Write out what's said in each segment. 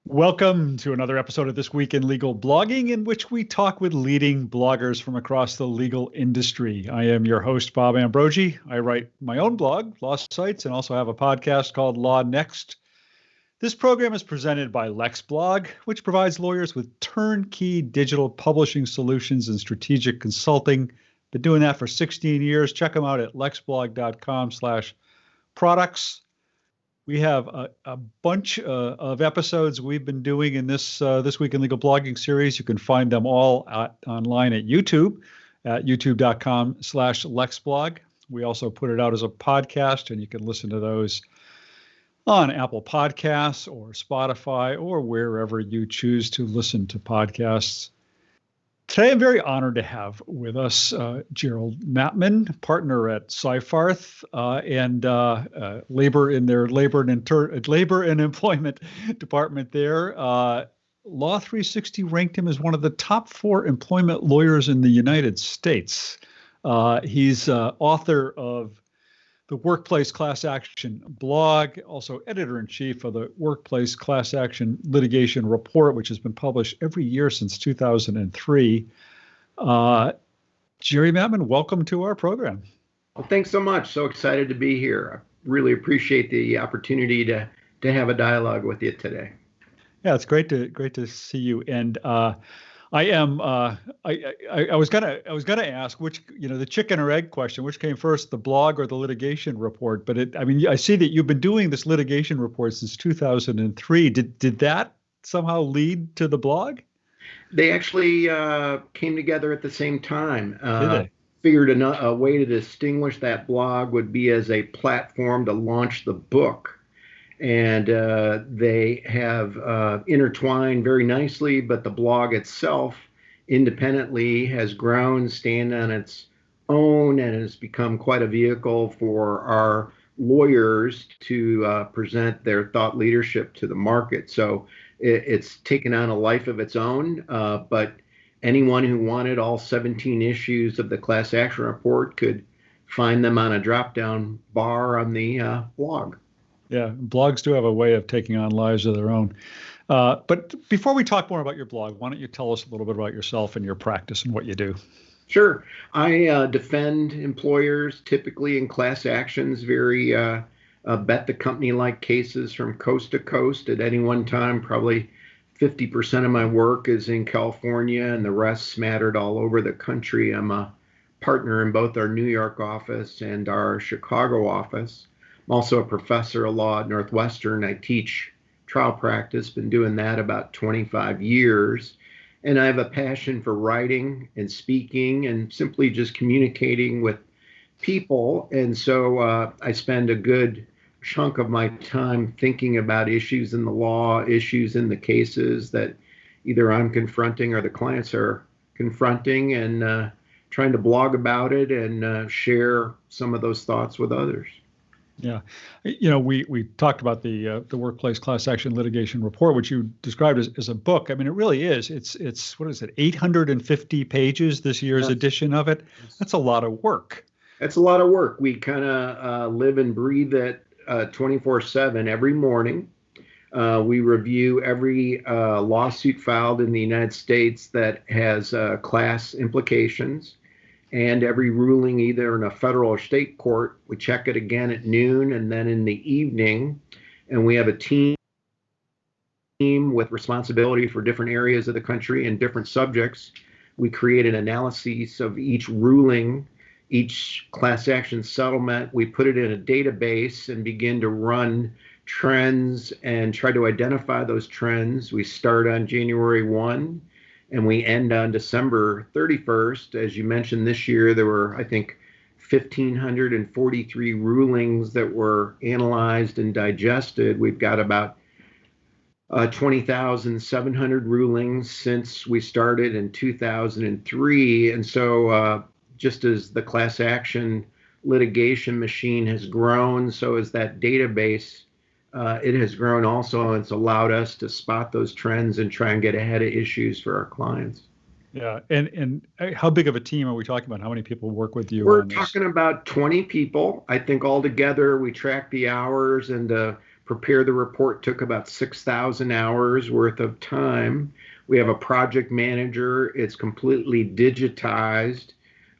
Welcome to another episode of This Week in Legal Blogging, in which we talk with leading bloggers from across the legal industry. I am your host, Bob Ambrogi. I write my own blog, Law Sites, and also have a podcast called Law Next. This program is presented by LexBlog, which provides lawyers with turnkey digital publishing solutions and strategic consulting. Been doing that for 16 years. Check them out at lexblog.com/products. We have a bunch of episodes we've been doing in this Week in Legal Blogging series. You can find them all online at YouTube at youtube.com/LexBlog. We also put it out as a podcast, and you can listen to those on Apple Podcasts or Spotify or wherever you choose to listen to podcasts. Today, I'm very honored to have with us Gerald Maatman, partner at Seyfarth, and labor and employment department there. Law 360 ranked him as one of the top 4 employment lawyers in the United States. He's author of the Workplace Class Action blog, also editor-in-chief of the Workplace Class Action Litigation Report, which has been published every year since 2003. Jerry Maatman, welcome to our program. Well, thanks so much. So excited to be here. I really appreciate the opportunity to have a dialogue with you today. Yeah, it's great to see you. And I was gonna ask which, the chicken or egg question, which came first, the blog or the litigation report? But I see that you've been doing this litigation report since 2003. Did that somehow lead to the blog? They actually came together at the same time. Did they? Figured a way to distinguish that blog would be as a platform to launch the book. And they have intertwined very nicely, but the blog itself independently has grown, stand on its own, and has become quite a vehicle for our lawyers to present their thought leadership to the market. So it's taken on a life of its own, but anyone who wanted all 17 issues of the class action report could find them on a drop-down bar on the blog. Yeah, blogs do have a way of taking on lives of their own. But before we talk more about your blog, why don't you tell us a little bit about yourself and your practice and what you do? Sure. I defend employers typically in class actions, very bet the company-like cases from coast to coast. At any one time, probably 50% of my work is in California and the rest smattered all over the country. I'm a partner in both our New York office and our Chicago office. I'm also a professor of law at Northwestern. I teach trial practice, been doing that about 25 years. And I have a passion for writing and speaking and simply just communicating with people. And so I spend a good chunk of my time thinking about issues in the law, issues in the cases that either I'm confronting or the clients are confronting, and trying to blog about it and share some of those thoughts with others. Yeah. We talked about the Workplace Class Action Litigation Report, which you described as a book. I mean, it really is. It's what is it, 850 pages, this year's edition of it? That's a lot of work. That's a lot of work. We kind of live and breathe it 24/7 every morning. We review every lawsuit filed in the United States that has class implications. And every ruling, either in a federal or state court, we check it again at noon and then in the evening. And we have a team with responsibility for different areas of the country and different subjects. We create an analysis of each ruling, each class action settlement. We put it in a database and begin to run trends and try to identify those trends. We start on January 1. And we end on December 31st. As you mentioned, this year, there were, I think, 1,543 rulings that were analyzed and digested. We've got about 20,700 rulings since we started in 2003. And so just as the class action litigation machine has grown, so has that database. It has grown also, and it's allowed us to spot those trends and try and get ahead of issues for our clients. Yeah. And how big of a team are we talking about? How many people work with you? We're talking about 20 people. I think altogether we track the hours and the prepare the report took about 6,000 hours worth of time. We have a project manager. It's completely digitized,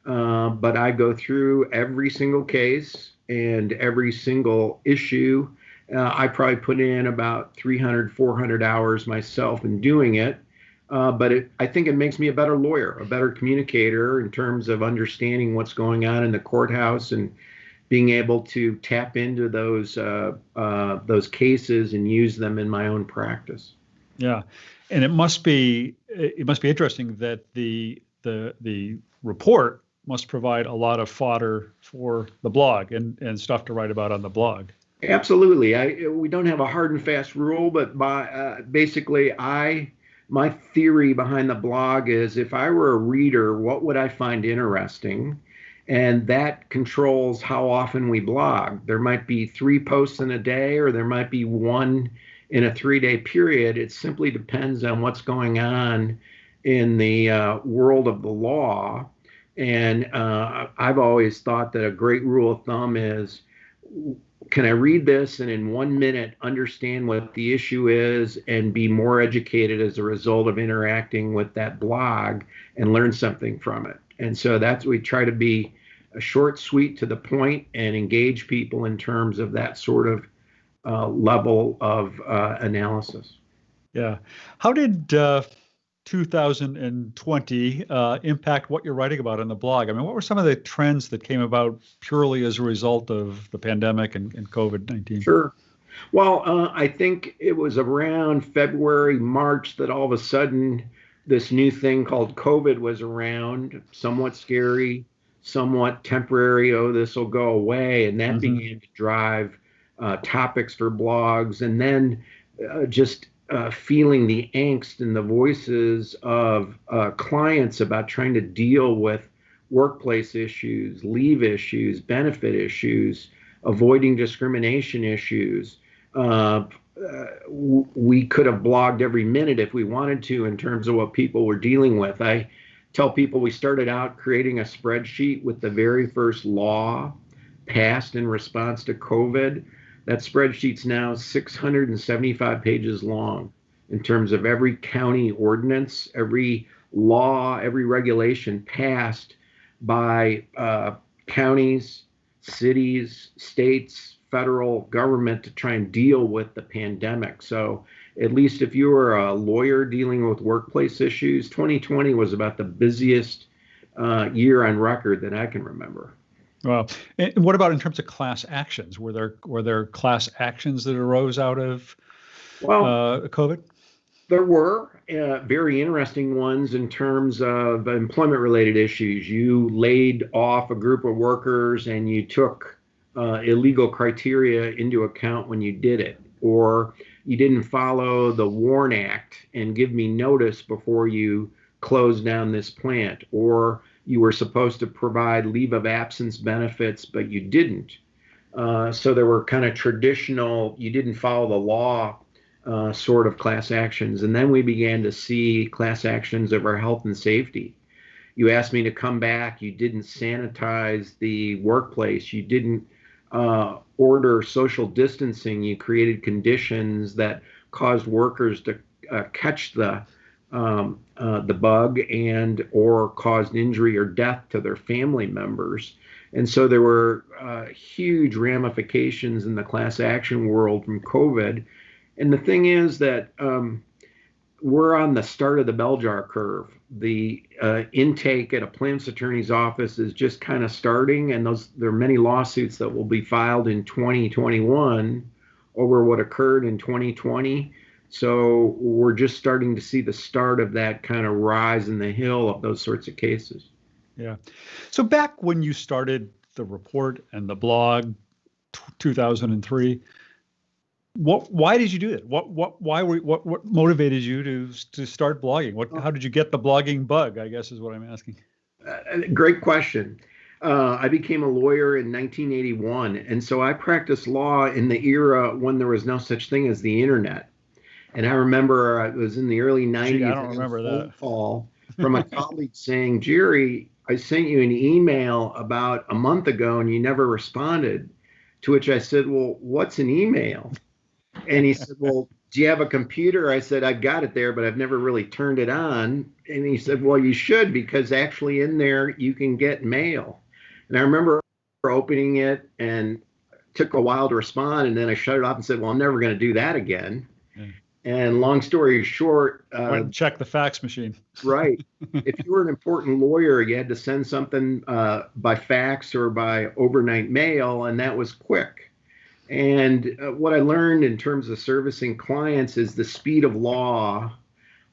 but I go through every single case and every single issue. I probably put in about 300, 400 hours myself in doing it. But I think it makes me a better lawyer, a better communicator in terms of understanding what's going on in the courthouse and being able to tap into those cases and use them in my own practice. Yeah, and it must be interesting that the report must provide a lot of fodder for the blog and stuff to write about on the blog. Absolutely. We don't have a hard and fast rule, but basically my theory behind the blog is if I were a reader, what would I find interesting? And that controls how often we blog. There might be 3 posts in a day, or there might be 1 in a 3-day period. It simply depends on what's going on in the world of the law. And I've always thought that a great rule of thumb is, can I read this and in 1 minute understand what the issue is and be more educated as a result of interacting with that blog and learn something from it? And so we try to be a short, sweet, to the point, and engage people in terms of that sort of level of analysis. Yeah. How did 2020 impact what you're writing about on the blog? I mean, what were some of the trends that came about purely as a result of the pandemic and COVID-19? Sure. Well, I think it was around February, March that all of a sudden this new thing called COVID was around, somewhat scary, somewhat temporary. Oh, this will go away. And that began to drive topics for blogs. And then just feeling the angst in the voices of clients about trying to deal with workplace issues, leave issues, benefit issues, avoiding discrimination issues. We could have blogged every minute if we wanted to in terms of what people were dealing with. I tell people we started out creating a spreadsheet with the very first law passed in response to COVID. That spreadsheet's now 675 pages long in terms of every county ordinance, every law, every regulation passed by counties, cities, states, federal government to try and deal with the pandemic. So at least if you were a lawyer dealing with workplace issues, 2020 was about the busiest year on record that I can remember. Well, and what about in terms of class actions? Were there class actions that arose out of COVID? There were very interesting ones in terms of employment-related issues. You laid off a group of workers and you took illegal criteria into account when you did it, or you didn't follow the WARN Act and give me notice before you closed down this plant, or you were supposed to provide leave of absence benefits, but you didn't. So there were kind of traditional, you didn't follow the law sort of class actions. And then we began to see class actions over health and safety. You asked me to come back. You didn't sanitize the workplace. You didn't order social distancing. You created conditions that caused workers to catch the bug and or caused injury or death to their family members. And so there were huge ramifications in the class action world from COVID. And the thing is that we're on the start of the bell jar curve. The intake at a plaintiff's attorney's office is just kind of starting, and there are many lawsuits that will be filed in 2021 over what occurred in 2020. So we're just starting to see the start of that kind of rise in the hill of those sorts of cases. Yeah. So back when you started the report and the blog, 2003, why did you do it? What motivated you to start blogging? How did you get the blogging bug, I guess is what I'm asking. Great question. I became a lawyer in 1981, and so I practiced law in the era when there was no such thing as the internet. And I remember it was in the early 90s. Gee, I don't remember that. A phone call from a colleague saying, "Jerry, I sent you an email about a month ago and you never responded." To which I said, "Well, what's an email?" And he said, well, do you have a computer? I said, I've got it there, but I've never really turned it on. And he said, well, you should, because actually in there you can get mail. And I remember opening it, and it took a while to respond. And then I shut it off and said, well, I'm never going to do that again. Yeah. And long story short, went and check the fax machine. Right. If you were an important lawyer, you had to send something by fax or by overnight mail, and that was quick. And what I learned in terms of servicing clients is the speed of law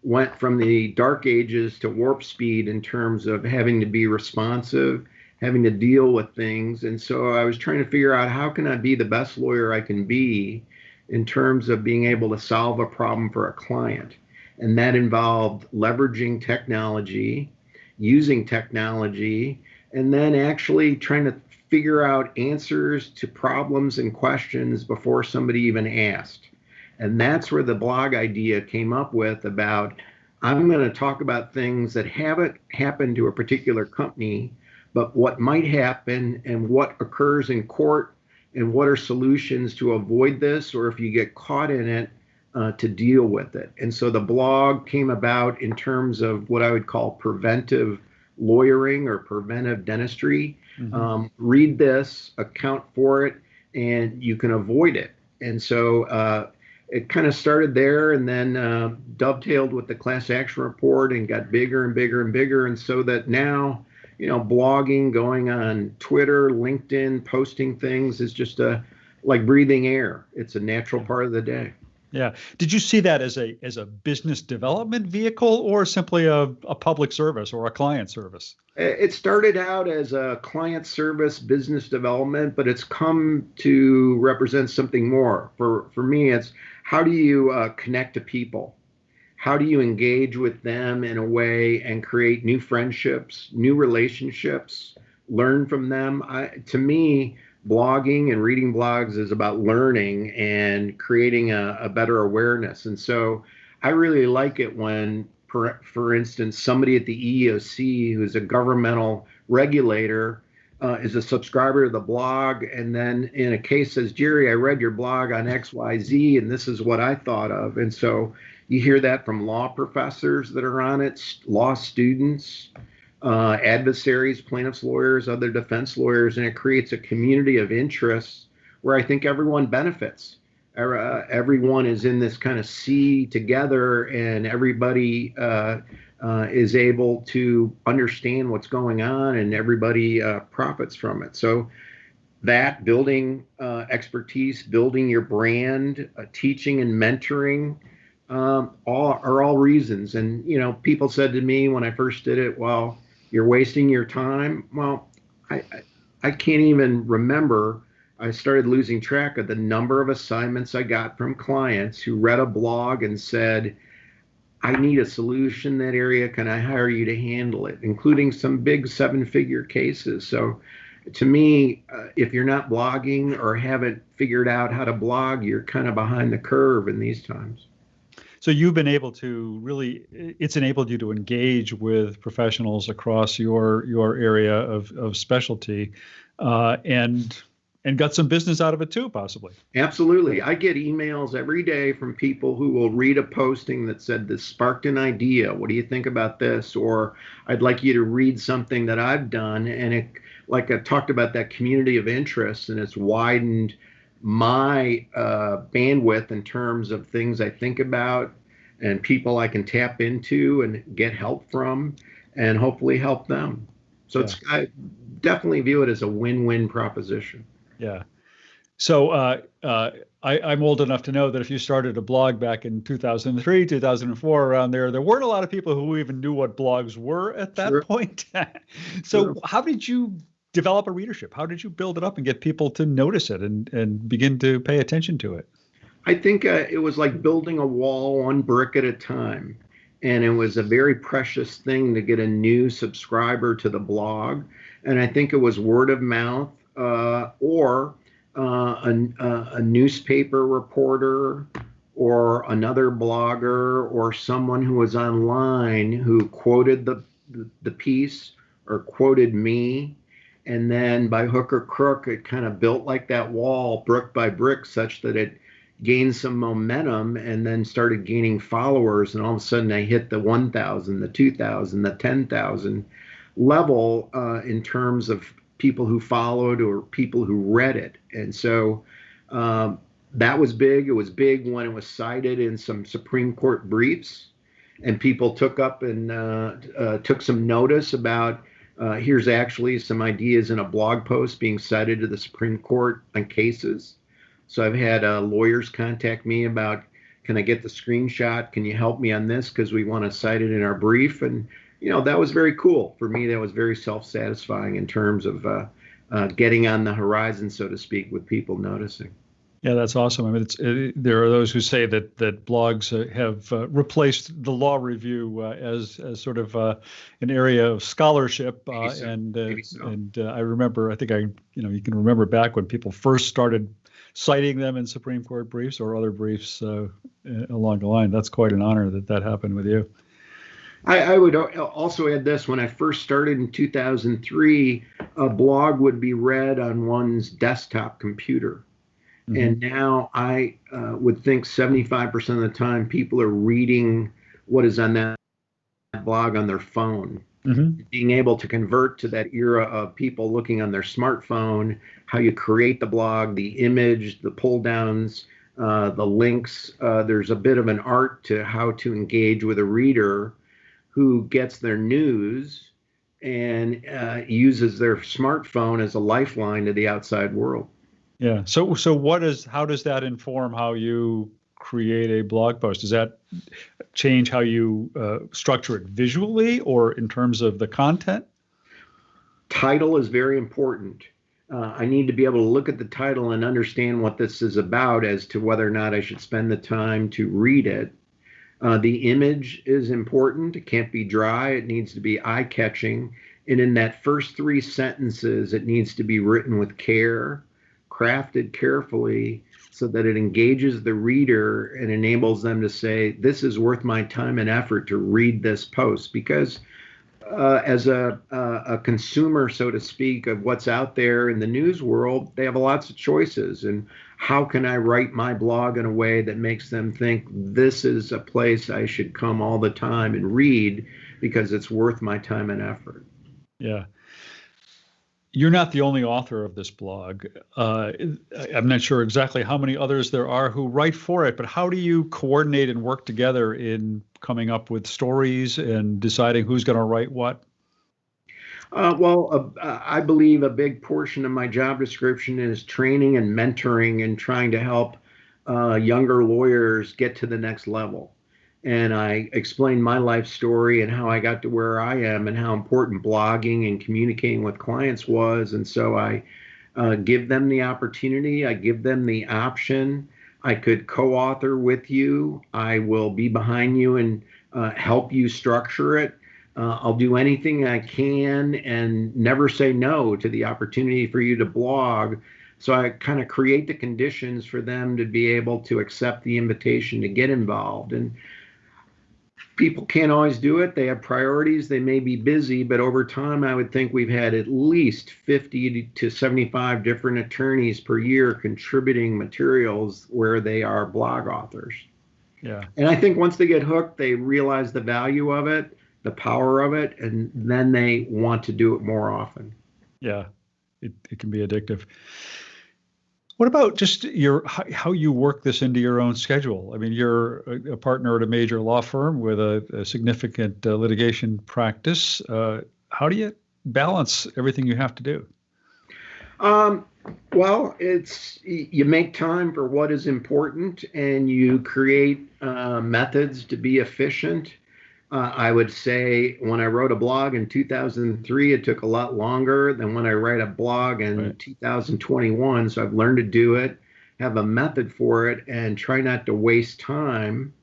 went from the dark ages to warp speed in terms of having to be responsive, having to deal with things. And so I was trying to figure out, how can I be the best lawyer I can be in terms of being able to solve a problem for a client. And that involved leveraging technology, using technology, and then actually trying to figure out answers to problems and questions before somebody even asked. And that's where the blog idea came up with, about, I'm going to talk about things that haven't happened to a particular company, but what might happen and what occurs in court, and what are solutions to avoid this, or if you get caught in it, to deal with it. And so the blog came about in terms of what I would call preventive lawyering or preventive dentistry. Read this, account for it, and you can avoid it. And so it kind of started there, and then dovetailed with the class action report and got bigger and bigger and bigger. And so that now, blogging, going on Twitter, LinkedIn, posting things is just like breathing air. It's a natural part of the day. Yeah. Did you see that as a business development vehicle, or simply a public service or a client service? It started out as a client service, business development, but it's come to represent something more. For me, it's, how do you connect to people? How do you engage with them in a way and create new friendships, new relationships, learn from them? To me, blogging and reading blogs is about learning and creating a better awareness. And so I really like it when, for instance, somebody at the EEOC, who's a governmental regulator, is a subscriber to the blog, and then in a case says, Jerry, I read your blog on XYZ, and this is what I thought of. And so you hear that from law professors that are on it, law students, adversaries, plaintiffs' lawyers, other defense lawyers, and it creates a community of interests where I think everyone benefits. Everyone is in this kind of sea together, and everybody is able to understand what's going on, and everybody profits from it. So that, building expertise, building your brand, teaching and mentoring, are all reasons. And, people said to me when I first did it, well, you're wasting your time. Well, I can't even remember. I started losing track of the number of assignments I got from clients who read a blog and said, I need a solution in that area. Can I hire you to handle it? Including some big 7-figure cases. So to me, if you're not blogging or haven't figured out how to blog, you're kind of behind the curve in these times. So you've been able to it's enabled you to engage with professionals across your area of specialty, and got some business out of it too, possibly. Absolutely. I get emails every day from people who will read a posting that said, this sparked an idea. What do you think about this? Or I'd like you to read something that I've done. And it, like I talked about, that community of interest, and it's widened my bandwidth in terms of things I think about and people I can tap into and get help from, and hopefully help them. So I definitely view it as a win-win proposition. Yeah. So I'm old enough to know that if you started a blog back in 2003, 2004, around there weren't a lot of people who even knew what blogs were at that point. So how did you develop a readership? How did you build it up and get people to notice it and begin to pay attention to it? I think it was like building a wall, one brick at a time. And it was a very precious thing to get a new subscriber to the blog. And I think it was word of mouth, or a newspaper reporter, or another blogger, or someone who was online who quoted the piece or quoted me. And then by hook or crook, it kind of built like that wall, brick by brick, such that it gained some momentum and then started gaining followers. And all of a sudden I hit the 1,000, the 2,000, the 10,000 level in terms of people who followed or people who read it. And so that was big. It was big when it was cited in some Supreme Court briefs, and people took up and took some notice about here's actually some ideas in a blog post being cited to the Supreme Court on cases. So I've had lawyers contact me about, can I get the screenshot? Can you help me on this? Because we want to cite it in our brief. And, that was very cool. For me, that was very self-satisfying in terms of getting on the horizon, so to speak, with people noticing. Yeah, that's awesome. I mean, there are those who say that blogs have replaced the law review as sort of an area of scholarship. And I remember, I think you can remember back when people first started citing them in Supreme Court briefs or other briefs along the line. That's quite an honor that happened with you. I would also add this. When I first started in 2003, a blog would be read on one's desktop computer. Mm-hmm. And now I would think 75% of the time people are reading what is on that blog on their phone. Mm-hmm. Being able to convert to that era of people looking on their smartphone, how you create the blog, the image, the pull downs, the links. There's a bit of an art to how to engage with a reader who gets their news and uses their smartphone as a lifeline to the outside world. Yeah. So how does that inform how you create a blog post? Does that change how you structure it visually or in terms of the content? Title is very important. I need to be able to look at the title and understand what this is about as to whether or not I should spend the time to read it. The image is important. It can't be dry. It needs to be eye-catching. And in that first 3 sentences, it needs to be written with care, crafted carefully so that it engages the reader and enables them to say, this is worth my time and effort to read this post. Because as a consumer, so to speak, of what's out there in the news world, they have lots of choices. And how can I write my blog in a way that makes them think this is a place I should come all the time and read because it's worth my time and effort? Yeah. You're not the only author of this blog. I'm not sure exactly how many others there are who write for it, but how do you coordinate and work together in coming up with stories and deciding who's going to write what? I believe a big portion of my job description is training and mentoring and trying to help younger lawyers get to the next level. And I explain my life story and how I got to where I am and how important blogging and communicating with clients was. And so I give them the opportunity. I give them the option. I could co-author with you. I will be behind you and help you structure it. I'll do anything I can and never say no to the opportunity for you to blog. So I kind of create the conditions for them to be able to accept the invitation to get involved. And people can't always do it. They have priorities. They may be busy, but over time, I would think we've had at least 50 to 75 different attorneys per year contributing materials where they are blog authors. Yeah. And I think once they get hooked, they realize the value of it, the power of it, and then they want to do it more often. Yeah, it can be addictive. What about just how you work this into your own schedule? I mean, you're a partner at a major law firm with a significant litigation practice. How do you balance everything you have to do? Well, you make time for what is important and you create methods to be efficient. I would say when I wrote a blog in 2003, it took a lot longer than when I write a blog in 2021. So I've learned to do it, have a method for it, and try not to waste time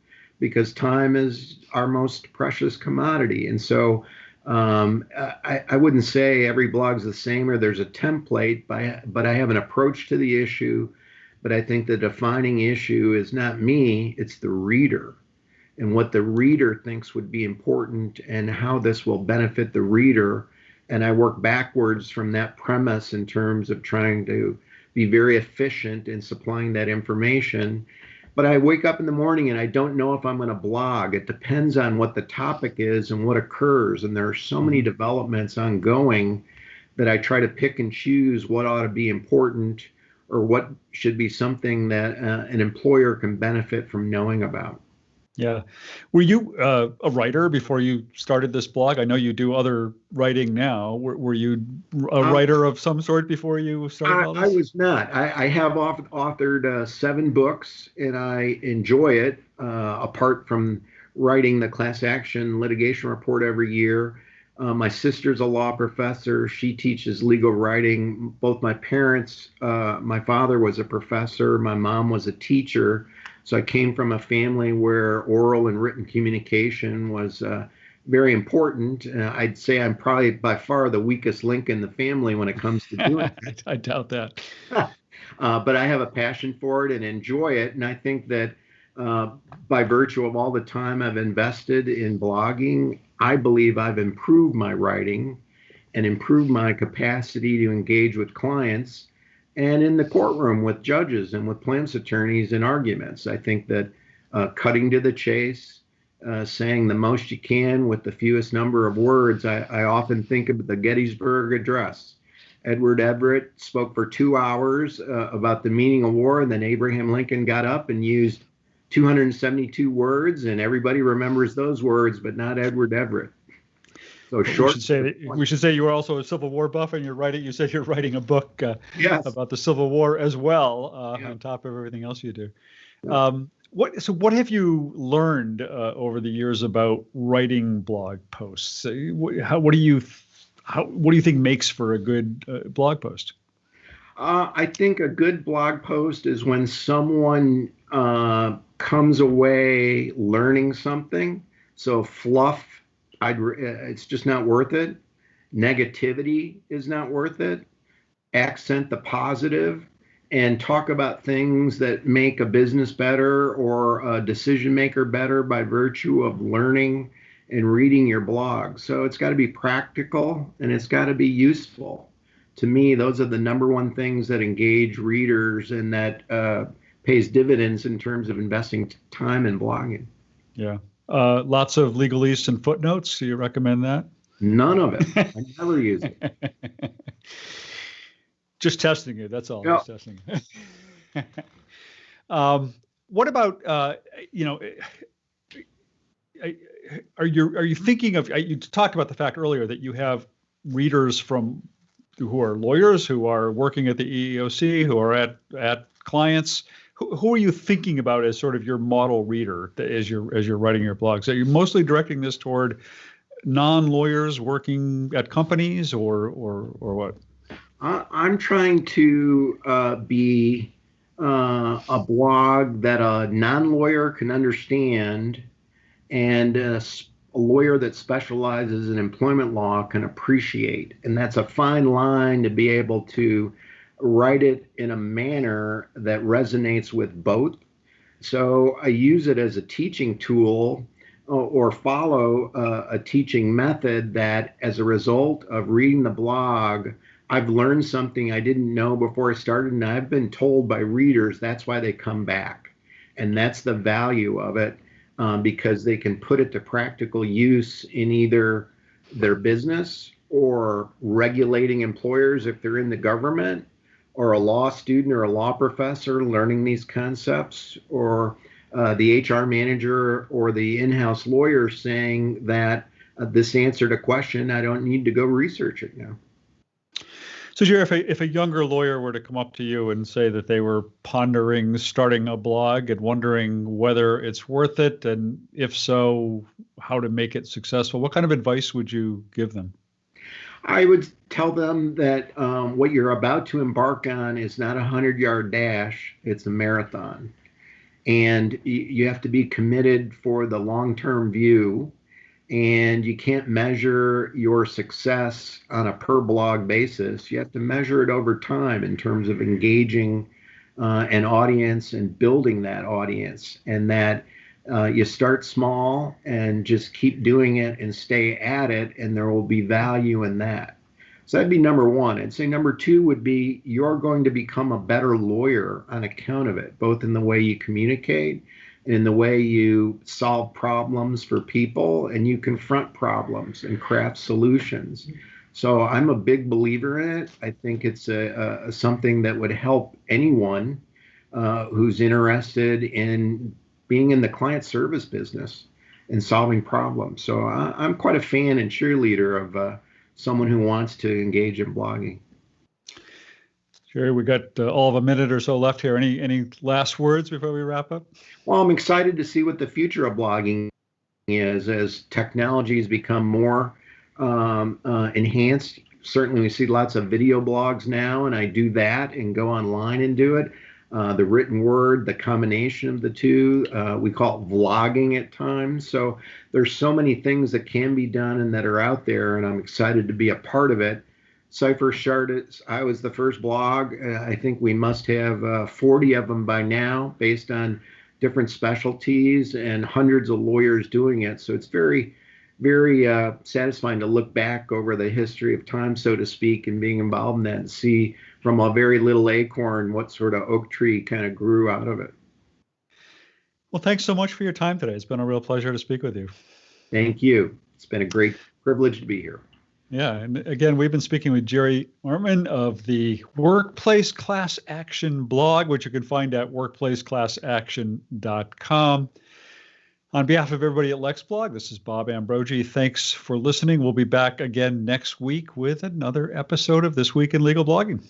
because time is our most precious commodity. And so I wouldn't say every blog's the same or there's a template, but I have an approach to the issue. But I think the defining issue is not me, it's the reader. And what the reader thinks would be important and how this will benefit the reader. And I work backwards from that premise in terms of trying to be very efficient in supplying that information. But I wake up in the morning and I don't know if I'm going to blog. It depends on what the topic is and what occurs. And there are so many developments ongoing that I try to pick and choose what ought to be important or what should be something that an employer can benefit from knowing about. Yeah. Were you a writer before you started this blog? I know you do other writing now. Were you a writer of some sort before you started all this? I was not. I have authored 7 books, and I enjoy it, apart from writing the class action litigation report every year. My sister's a law professor. She teaches legal writing. Both my parents, my father was a professor. My mom was a teacher. So I came from a family where oral and written communication was very important. I'd say I'm probably by far the weakest link in the family when it comes to doing it. I doubt that. But I have a passion for it and enjoy it. And I think that by virtue of all the time I've invested in blogging, I believe I've improved my writing and improved my capacity to engage with clients and in the courtroom with judges and with plaintiffs' attorneys in arguments. I think that cutting to the chase, saying the most you can with the fewest number of words. I often think of the Gettysburg Address. Edward Everett spoke for 2 hours about the meaning of war, and then Abraham Lincoln got up and used 272 words, and everybody remembers those words, but not Edward Everett. So short. We should say you were also a Civil War buff, and you said you're writing a book Yes. about the Civil War as well, on top of everything else you do. What have you learned over the years about writing blog posts? What do you think makes for a good blog post? I think a good blog post is when someone comes away learning something. So fluff, it's just not worth it. Negativity is not worth it. Accent the positive and talk about things that make a business better or a decision maker better by virtue of learning and reading your blog. So it's got to be practical and it's got to be useful. To me, those are the number one things that engage readers and that pays dividends in terms of investing time in blogging. Yeah. Lots of legalese and footnotes. Do you recommend that? None of it. I never use it. Just testing it. That's all. Yep. Just testing it. What about, are you thinking of, you talked about the fact earlier that you have readers who are lawyers, who are working at the EEOC, who are at clients. Who are you thinking about as sort of your model reader as you're writing your blog? So you're mostly directing this toward non-lawyers working at companies or what? I'm trying to be a blog that a non-lawyer can understand and a lawyer that specializes in employment law can appreciate. And that's a fine line to be able to write it in a manner that resonates with both. So I use it as a teaching tool or follow a teaching method that as a result of reading the blog, I've learned something I didn't know before I started, and I've been told by readers that's why they come back. And that's the value of it, because they can put it to practical use in either their business or regulating employers if they're in the government, or a law student or a law professor learning these concepts, or the HR manager or the in-house lawyer saying that this answered a question, I don't need to go research it now. So, Jerry, if a younger lawyer were to come up to you and say that they were pondering starting a blog and wondering whether it's worth it, and if so, how to make it successful, what kind of advice would you give them? I would tell them that what you're about to embark on is not a 100-yard dash, it's a marathon. And you have to be committed for the long-term view, and you can't measure your success on a per blog basis. You have to measure it over time in terms of engaging an audience and building that audience, and that you start small and just keep doing it and stay at it, and there will be value in that. So that'd be number one. I'd say number two would be you're going to become a better lawyer on account of it, both in the way you communicate, in the way you solve problems for people, and you confront problems and craft solutions. So I'm a big believer in it. I think it's something that would help anyone who's interested in being in the client service business and solving problems. So I'm quite a fan and cheerleader of someone who wants to engage in blogging. Jerry, we got all of a minute or so left here. Any last words before we wrap up? Well, I'm excited to see what the future of blogging is as technologies become more enhanced. Certainly, we see lots of video blogs now, and I do that and go online and do it. The written word, the combination of the two, we call it vlogging at times. So there's so many things that can be done and that are out there, and I'm excited to be a part of it. Seyfarth started, I was the first blog. I think we must have 40 of them by now based on different specialties and hundreds of lawyers doing it. So it's very, very satisfying to look back over the history of time, so to speak, and being involved in that and see from a very little acorn what sort of oak tree kind of grew out of it. Well, thanks so much for your time today. It's been a real pleasure to speak with you. Thank you. It's been a great privilege to be here. Yeah. And again, we've been speaking with Gerald Maatman of the Workplace Class Action blog, which you can find at workplaceclassaction.com. On behalf of everybody at LexBlog, this is Bob Ambrogi. Thanks for listening. We'll be back again next week with another episode of This Week in Legal Blogging.